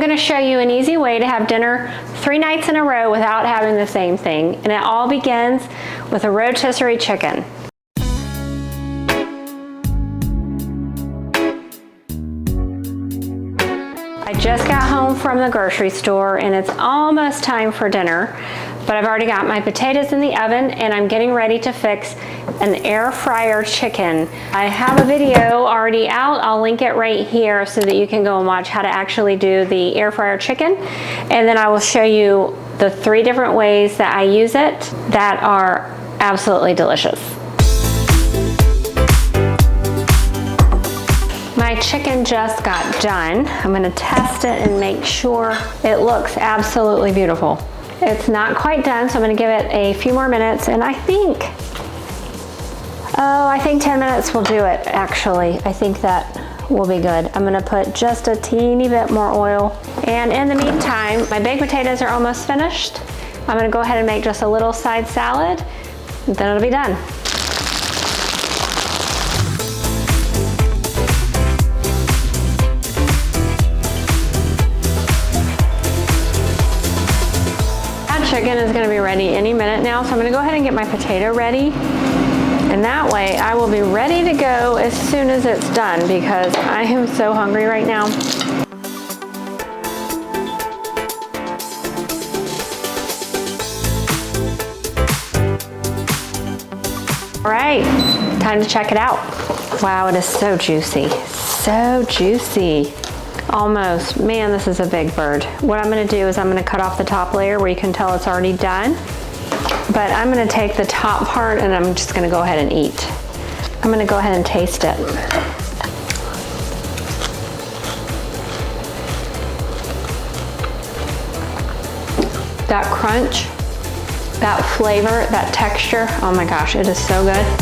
gonna show you an easy way to have dinner 3 nights in a row without having the same thing. And it all begins with a rotisserie chicken. I just got home from the grocery store and it's almost time for dinner, but I've already got my potatoes in the oven and I'm getting ready to fix an air fryer chicken. I have a video already out. I'll link it right here so that you can go and watch how to actually do the air fryer chicken. And then I will show you the 3 different ways that I use it that are absolutely delicious. My chicken just got done. I'm gonna test it and make sure it looks absolutely beautiful. It's not quite done, so I'm gonna give it a few more minutes, and I think 10 minutes will do it, actually. I think that will be good. I'm gonna put just a teeny bit more oil. And in the meantime, my baked potatoes are almost finished. I'm gonna go ahead and make just a little side salad, and then it'll be done. Chicken is going to be ready any minute now, so I'm going to go ahead and get my potato ready, and that way I will be ready to go as soon as it's done because I am so hungry right now. All right, time to check it out. Wow, it is so juicy, so juicy. Almost. Man, this is a big bird. What I'm going to do is I'm going to cut off the top layer where you can tell it's already done. But I'm going to take the top part and I'm just going to go ahead and eat. I'm going to go ahead and taste it. That crunch, that flavor, that texture, oh my gosh, it is so good.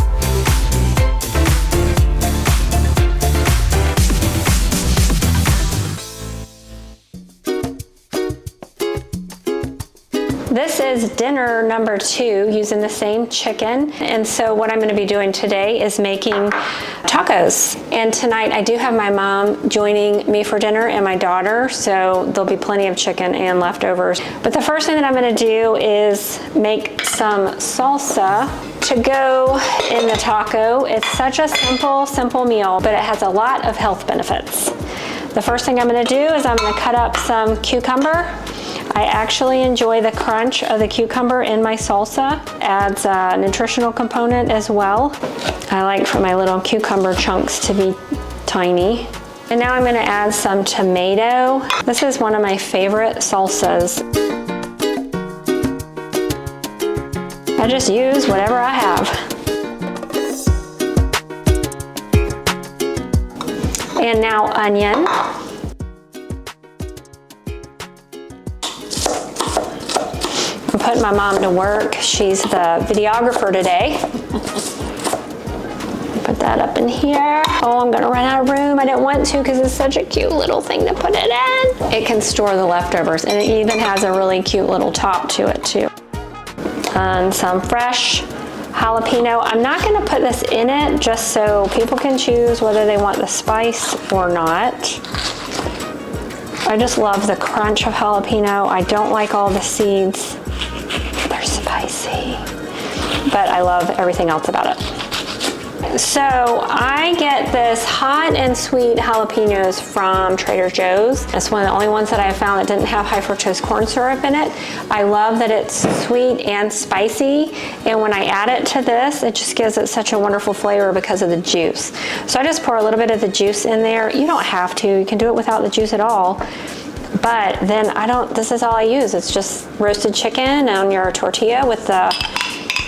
This is dinner number 2 using the same chicken. And so what I'm going to be doing today is making tacos. And tonight I do have my mom joining me for dinner and my daughter, so there'll be plenty of chicken and leftovers. But the first thing that I'm going to do is make some salsa to go in the taco. It's such a simple meal, but it has a lot of health benefits. The first thing I'm going to do is I'm going to cut up some cucumber. I actually enjoy the crunch of the cucumber in my salsa. Adds a nutritional component as well. I like for my little cucumber chunks to be tiny. And now I'm going to add some tomato. This is one of my favorite salsas. I just use whatever I have. And now onion. I'm putting my mom to work. She's the videographer today. Put that up in here. Oh, I'm gonna run out of room. I didn't want to because it's such a cute little thing to put it in. It can store the leftovers, and it even has a really cute little top to it too. And some fresh jalapeno. I'm not gonna put this in it just so people can choose whether they want the spice or not. I just love the crunch of jalapeno. I don't like all the seeds. They're spicy, but I love everything else about it. So I get this hot and sweet jalapenos from Trader Joe's. It's one of the only ones that I found that didn't have high fructose corn syrup in it. I love that it's sweet and spicy, and when I add it to this, it just gives it such a wonderful flavor because of the juice. So I just pour a little bit of the juice in there. You don't have to, you can do it without the juice at all. But then this is all I use. It's just roasted chicken on your tortilla with the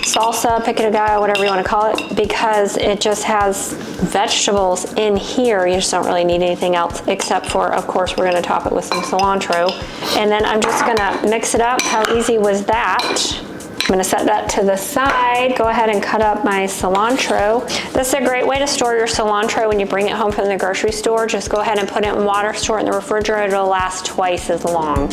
salsa, pico de gallo, whatever you want to call it, because it just has vegetables in here. You just don't really need anything else except for, of course, we're going to top it with some cilantro. And then I'm just going to mix it up. How easy was that? I'm going to set that to the side. Go ahead and cut up my cilantro. This is a great way to store your cilantro when you bring it home from the grocery store. Just go ahead and put it in water, store it in the refrigerator. It'll last twice as long.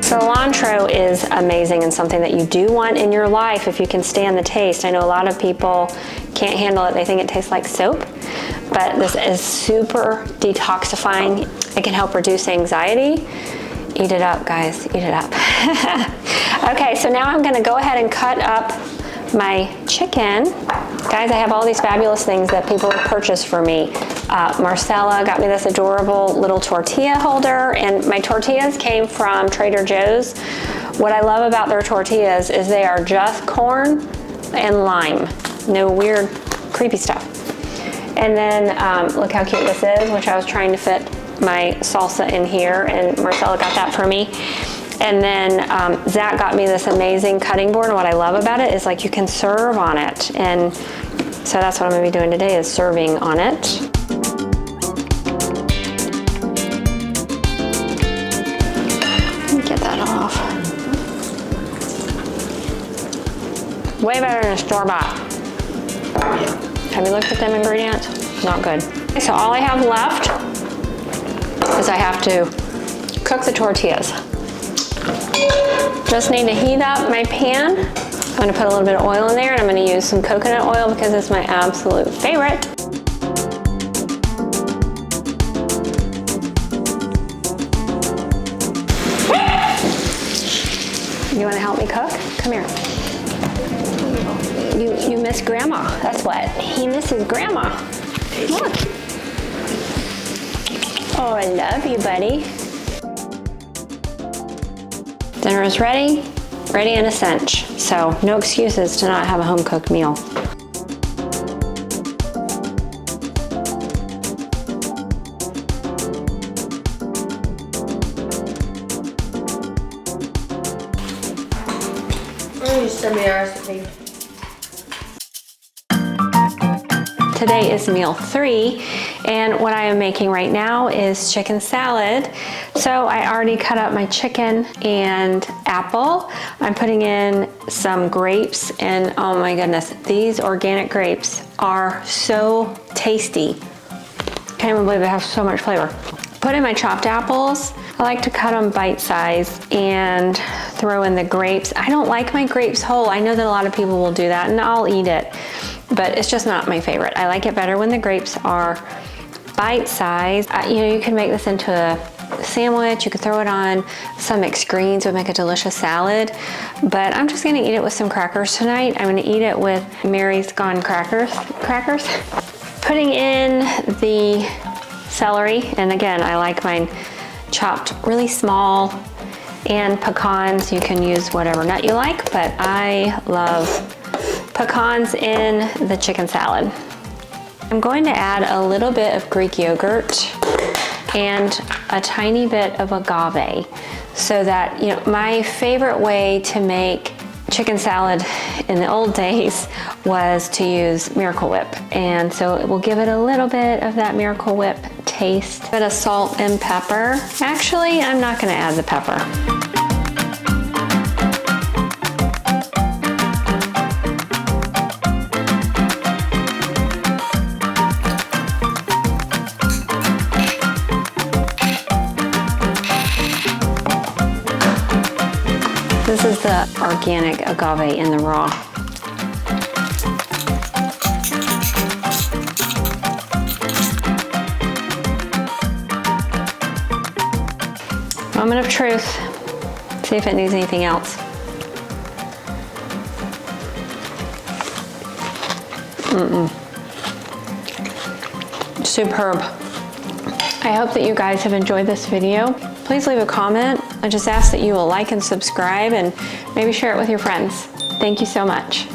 Cilantro is amazing and something that you do want in your life if you can stand the taste. I know a lot of people can't handle it. They think it tastes like soap. But but this is super detoxifying. It can help reduce anxiety. Eat it up, guys, eat it up. Okay, so now I'm gonna go ahead and cut up my chicken. Guys, I have all these fabulous things that people have purchased for me. Marcella got me this adorable little tortilla holder, and my tortillas came from Trader Joe's. What I love about their tortillas is they are just corn and lime. No weird, creepy stuff. And then look how cute this is, which I was trying to fit my salsa in here, and Marcella got that for me. And then Zach got me this amazing cutting board, and what I love about it is like you can serve on it. And so that's what I'm gonna be doing today, is serving on it. Let me get that off. Way better than a store-bought. Have you looked at them ingredients? Not good. Okay, so all I have left is I have to cook the tortillas. Just need to heat up my pan. I'm gonna put a little bit of oil in there, and I'm gonna use some coconut oil because it's my absolute favorite. You wanna help me cook? Come here. You miss Grandma, that's what. He misses Grandma. Look. Oh, I love you, buddy. Dinner is ready in a cinch. So no excuses to not have a home-cooked meal. Send me a recipe. Today is meal 3, and what I am making right now is chicken salad. So I already cut up my chicken and apple. I'm putting in some grapes, and oh my goodness, these organic grapes are so tasty. Can't even believe they have so much flavor. Put in my chopped apples. I like to cut them bite-sized and throw in the grapes. I don't like my grapes whole. I know that a lot of people will do that, and I'll eat it, but it's just not my favorite. I like it better when the grapes are bite-sized. You know, you can make this into a sandwich. You could throw it on some mixed greens. It would make a delicious salad, but I'm just gonna eat it with some crackers tonight. I'm gonna eat it with Mary's Gone crackers. Putting in the celery, and again, I like mine chopped really small, and pecans. You can use whatever nut you like, but I love pecans in the chicken salad. I'm going to add a little bit of Greek yogurt and a tiny bit of agave, so that, you know, my favorite way to make chicken salad in the old days was to use Miracle Whip, and so it will give it a little bit of that Miracle Whip taste. A bit of salt and pepper. Actually, I'm not going to add the pepper. This is the organic agave in the raw. Moment of truth. See if it needs anything else. Superb. I hope that you guys have enjoyed this video. Please leave a comment. I just ask that you will like and subscribe, and maybe share it with your friends. Thank you so much.